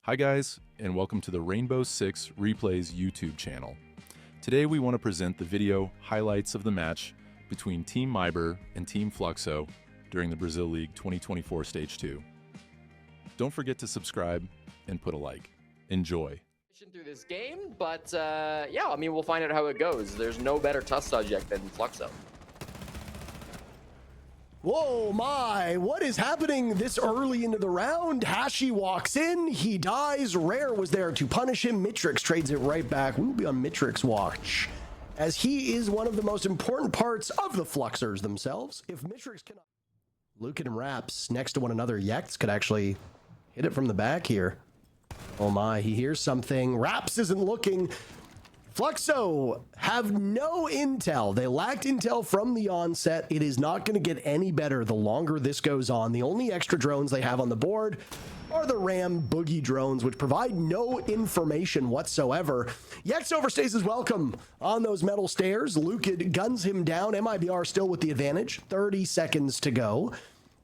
Hi guys, and welcome to the Rainbow Six Replays YouTube channel. Today we want to present the video highlights of the match between Team MIBR and Team Fluxo during the Brazil League 2024 Stage 2. Don't forget to subscribe and put a like. Enjoy. Through this game, but yeah, I mean, we'll find out how it goes. There's no better test subject than Fluxo. Whoa, my, what is happening this early into the round? Hashi walks in, he dies, Rare was there to punish him, Mitrix trades it right back. We will be on Mitrix watch, as he is one of the most important parts of the Fluxers themselves. If Mitrix cannot... Lucan and Raps next to one another, Yex could actually hit it from the back here. Oh my, he hears something, Raps isn't looking. Fluxo have no intel. They lacked intel from the onset. It is not going to get any better the longer this goes on. The only extra drones they have on the board are the Ram Boogie drones, which provide no information whatsoever. Yex overstays his welcome on those metal stairs. Lucan guns him down. MIBR still with the advantage. 30 seconds to go.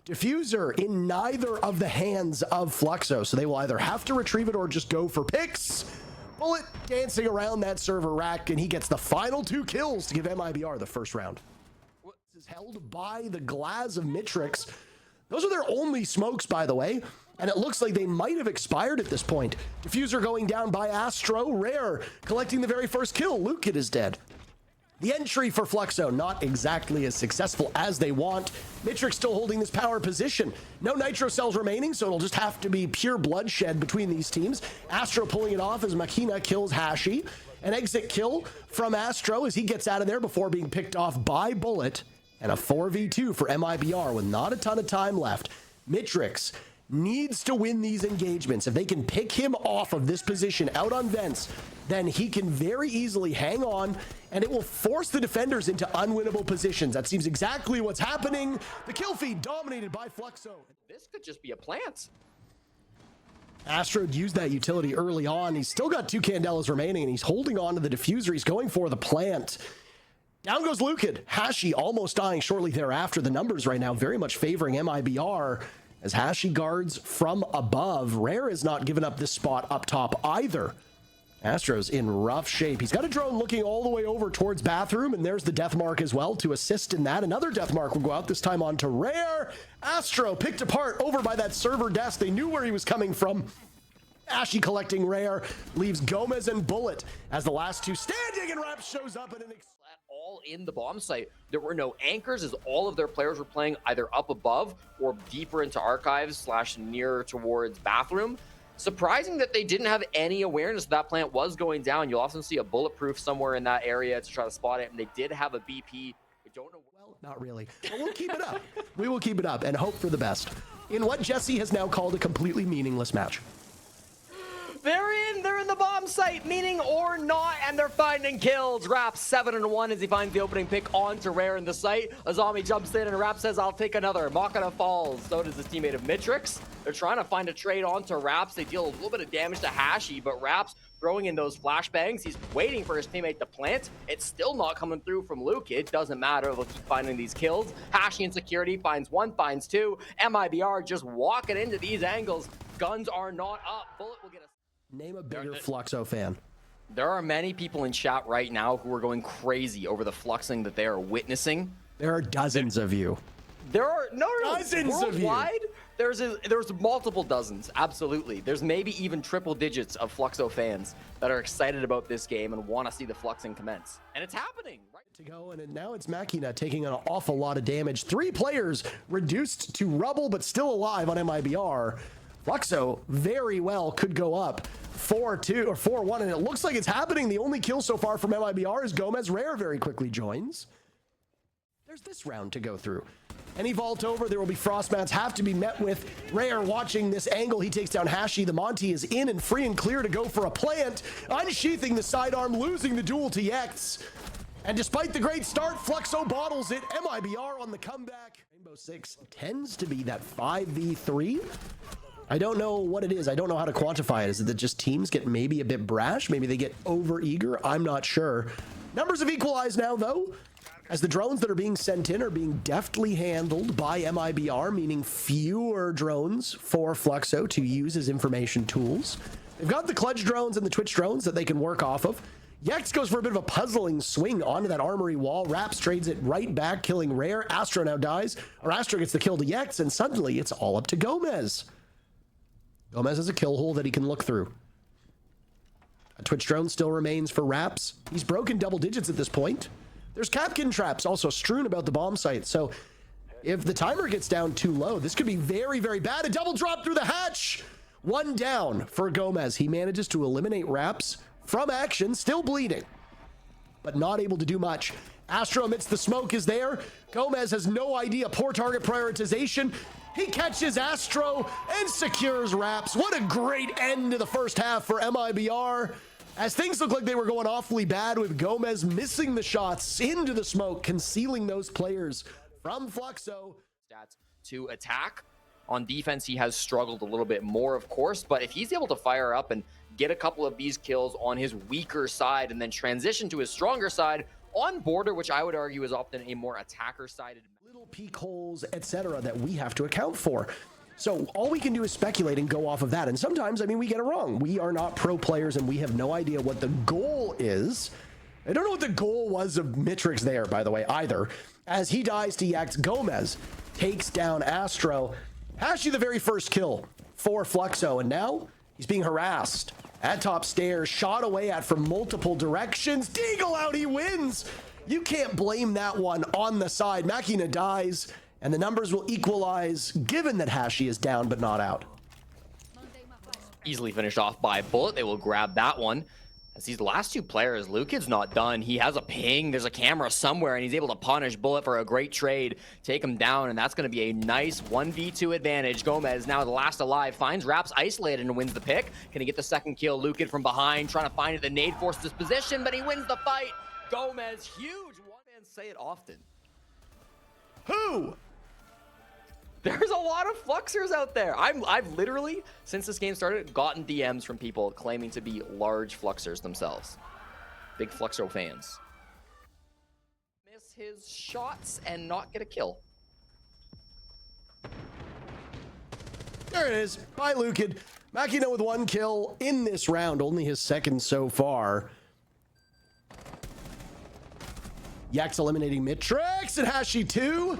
Diffuser in neither of the hands of Fluxo, so they will either have to retrieve it or just go for picks. Bullet dancing around that server rack, and he gets the final 2 kills to give MIBR the first round. This is held by the Glass of Mitrix. Those are their only smokes, by the way, and it looks like they might have expired at this point. Diffuser going down by Astro. Rare collecting the very first kill. Lucan is dead. The entry for Fluxo, not exactly as successful as they want. Mitrix still holding this power position. No nitro cells remaining, so it'll just have to be pure bloodshed between these teams. Astro pulling it off as Makina kills Hashi. An exit kill from Astro as he gets out of there before being picked off by Bullet. And a 4v2 for MIBR with not a ton of time left. Mitrix needs to win these engagements. If they can pick him off of this position out on vents, then he can very easily hang on, and it will force the defenders into unwinnable positions. That seems exactly what's happening. The kill feed dominated by Fluxo. This could just be a plant. Astro used that utility early on. He's still got 2 Candelas remaining, and he's holding on to the diffuser. He's going for the plant. Down goes Lucan. Hashi almost dying shortly thereafter. The numbers right now very much favoring MIBR. As Hashi guards from above. Rare is not giving up this spot up top either. Astro's in rough shape. He's got a drone looking all the way over towards bathroom, and there's the death mark as well to assist in that. Another death mark will go out, this time onto Rare. Astro picked apart over by that server desk. They knew where he was coming from. Hashi collecting Rare, leaves Gomez and Bullet as the last 2 standing, and Rap shows up at an all in the bomb site. There were no anchors as all of their players were playing either up above or deeper into archives / nearer towards bathroom. Surprising that they didn't have any awareness that plant was going down. You'll often see a bulletproof somewhere in that area to try to spot it, and they did have a BP. I don't know. Well, not really, but we'll keep it up. We will keep it up and hope for the best in what Jesse has now called a completely meaningless match. They're in the bomb site, meaning or not, and they're finding kills. Rap 7-1 as he finds the opening pick onto Rare in the site. Azami jumps in and Rap says, I'll take another. Makina falls. So does his teammate of Mitrix. They're trying to find a trade onto Raps. They deal a little bit of damage to Hashi, but Raps throwing in those flashbangs. He's waiting for his teammate to plant. It's still not coming through from Luke. It doesn't matter. They'll keep finding these kills. Hashi in security finds 1, finds 2. MIBR just walking into these angles. Guns are not up. Bullet will get a... Name a bigger Fluxo fan. There are many people in chat right now who are going crazy over the fluxing that they are witnessing. There are dozens of you. There are dozens of you. There's multiple dozens, absolutely. There's maybe even triple digits of Fluxo fans that are excited about this game and want to see the fluxing commence. And it's happening, right? To go, and now it's Makina taking an awful lot of damage. 3 players reduced to rubble, but still alive on MIBR. Fluxo very well could go up 4-2 or 4-1, and it looks like it's happening. The only kill so far from MIBR is Gomez. Rare very quickly joins. There's this round to go through. Any vault over, there will be frost mats have to be met with. Rare watching this angle. He takes down Hashi. The Monty is in and free and clear to go for a plant. Unsheathing the sidearm, losing the duel to Yex. And despite the great start, Fluxo bottles it. MIBR on the comeback. Rainbow Six tends to be that 5v3. I don't know what it is. I don't know how to quantify it. Is it that just teams get maybe a bit brash? Maybe they get over eager? I'm not sure. Numbers have equalized now, though. as the drones that are being sent in are being deftly handled by MIBR, meaning fewer drones for Fluxo to use as information tools. They've got the clutch drones and the twitch drones that they can work off of. Yex goes for a bit of a puzzling swing onto that armory wall. Raps trades it right back, killing Rare. Astro now dies, or Astro gets the kill to Yex, and suddenly it's all up to Gomez. Gomez has a kill hole that he can look through. A twitch drone still remains for Raps. He's broken double digits at this point. There's Capkin traps also strewn about the bomb site. So if the timer gets down too low, this could be very, very bad. A double drop through the hatch. One down for Gomez. He manages to eliminate Raps from action, still bleeding, but not able to do much. Astro amidst the smoke is there. Gomez has no idea. Poor target prioritization. He catches Astro and secures Raps. What a great end to the first half for MIBR. As things look like they were going awfully bad with Gomez missing the shots into the smoke, concealing those players from Fluxo. Stats to attack. On defense, he has struggled a little bit more, of course, but if he's able to fire up and get a couple of these kills on his weaker side and then transition to his stronger side on border, which I would argue is often a more attacker-sided. Little peak holes, etc., that we have to account for. So all we can do is speculate and go off of that. And sometimes, I mean, we get it wrong. We are not pro players and we have no idea what the goal is. I don't know what the goal was of Mitrix there, by the way, either. As he dies to Yax, Gomez takes down Astro. Hashi the very first kill for Fluxo, and now he's being harassed at top stairs, shot away at from multiple directions. Deagle out, he wins. You can't blame that one on the side. Machina dies, and the numbers will equalize given that Hashi is down but not out. Easily finished off by Bullet. They will grab that one. As these last two players, Lukid's not done. He has a ping. There's a camera somewhere, and he's able to punish Bullet for a great trade. Take him down, and that's going to be a nice 1v2 advantage. Gomez, now the last alive, finds Raps isolated and wins the pick. Can he get the second kill? Lukid from behind, trying to find it. The nade forces his position, but he wins the fight. Gomez, huge. One man say it often. Who? There's a lot of Fluxers out there. I've literally, since this game started, gotten DMs from people claiming to be large Fluxers themselves. Big Fluxo fans. Miss his shots and not get a kill. There it is, by Lukid. Machina with one kill in this round, only his second so far. Yax eliminating Mitrix and Hashi 2.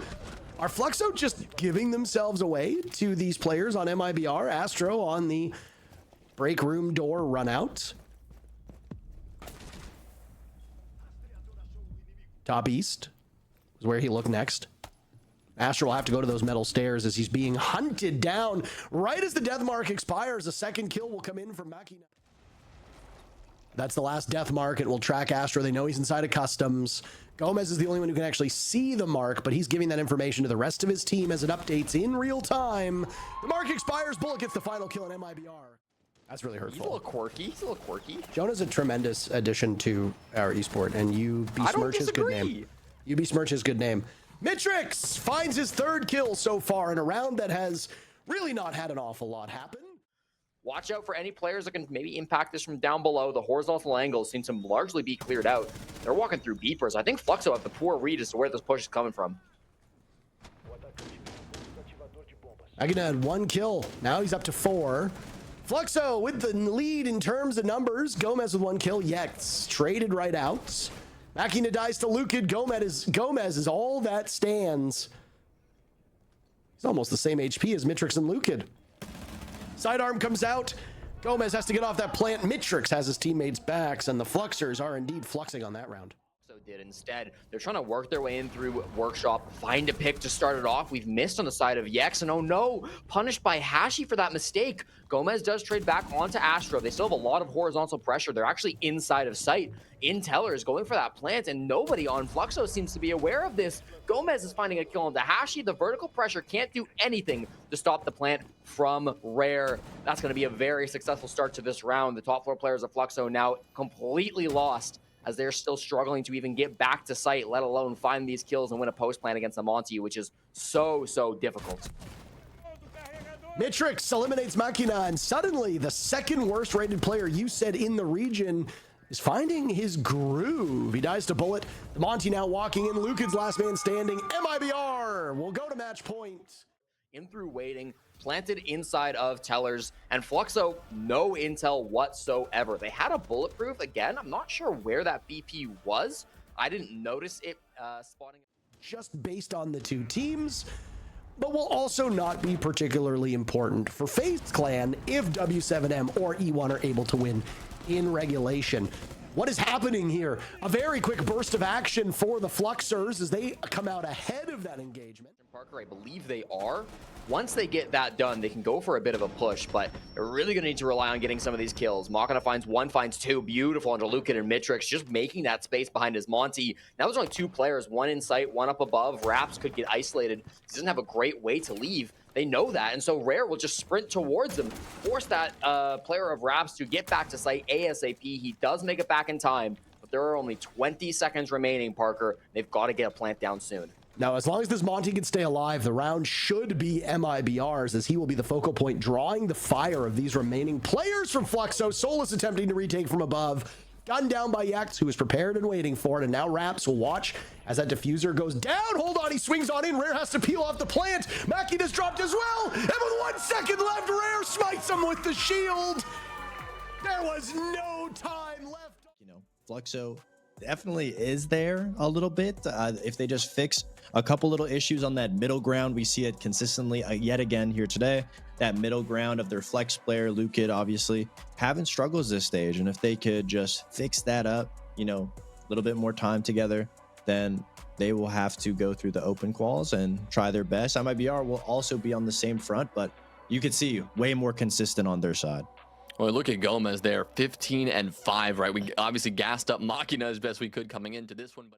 Are Fluxo just giving themselves away to these players on MIBR? Astro on the break room door run out. Top east is where he looked next. Astro will have to go to those metal stairs as he's being hunted down. Right as the death mark expires, a second kill will come in from Machina. That's the last death mark. It will track Astro. They know he's inside of customs. Gomez is the only one who can actually see the mark, but he's giving that information to the rest of his team as it updates in real time. The mark expires. Bullet gets the final kill in MIBR. That's really hurtful. He's a little quirky. He's a little quirky. Jonah's a tremendous addition to our esport, and you besmirch his good name. You besmirch his good name. Mitrix finds his third kill so far in a round that has really not had an awful lot happen. Watch out for any players that can maybe impact this from down below. The horizontal angles seem to largely be cleared out. They're walking through beepers. I think Fluxo have the poor read as to where this push is coming from. Agina had one kill. Now he's up to 4. Fluxo with the lead in terms of numbers. Gomez with one kill. Yex traded right out. Machina dies to Lukid. Gomez is all that stands. He's almost the same HP as Mitrix and Lukid. Sidearm comes out. Gomez has to get off that plant. Mitrix has his teammates' backs, and the Fluxers are indeed fluxing on that round. So did instead. They're trying to work their way in through Workshop, find a pick to start it off. We've missed on the side of Yex, and oh no, punished by Hashi for that mistake. Gomez does trade back onto Astro. They still have a lot of horizontal pressure. They're actually inside of sight. Inteller is going for that plant, and nobody on Fluxo seems to be aware of this. Gomez is finding a kill on the Hashi. The vertical pressure can't do anything to stop the plant from Rare. That's going to be a very successful start to this round. The top 4 players of Fluxo now completely lost, as they're still struggling to even get back to sight, let alone find these kills and win a post plant against the Monty, which is so difficult. Mitrix eliminates Machina, and suddenly the second worst rated player you said in the region is finding his groove. He dies to bullet. The Monty now walking in. Lucan's last man standing. MIBR will go to match point. In through waiting, planted inside of Tellers, and Fluxo, no intel whatsoever. They had a bulletproof. Again, I'm not sure where that BP was. I didn't notice it spawning. Just based on the two teams, but will also not be particularly important for FaZe Clan if W7M or E1 are able to win in regulation. What is happening here? A very quick burst of action for the Fluxers as they come out ahead of that engagement. Parker, I believe they are. Once they get that done, they can go for a bit of a push, but they're really going to need to rely on getting some of these kills. Machina finds one, finds two. Beautiful under Lucan and Mitrix, just making that space behind his Monty. Now there's only two players, one in sight, one up above. Raps could get isolated. He doesn't have a great way to leave. They know that, and so Rare will just sprint towards him, force that player of Raps to get back to site ASAP. He does make it back in time, but there are only 20 seconds remaining, Parker. They've got to get a plant down soon. Now, as long as this Monty can stay alive, the round should be MIBR's, as he will be the focal point, drawing the fire of these remaining players from Fluxo. Solus attempting to retake from above. Gunned down by Yex, who is prepared and waiting for it, and now Raps will watch as that diffuser goes down. Hold on, he swings on in. Rare has to peel off the plant. Mackie has dropped as well, and with 1 second left, Rare smites him with the shield. There was no time left. You know, Fluxo definitely is there a little bit. If they just fix a couple little issues on that middle ground, we see it consistently yet again here today. That middle ground of their flex player, Lucan, obviously having struggles this stage. And if they could just fix that up, you know, a little bit more time together, then they will have to go through the open quals and try their best. MIBR will also be on the same front, but you could see way more consistent on their side. Well, look at Gomez there, 15 and 5, right? We obviously gassed up Machina as best we could coming into this one, but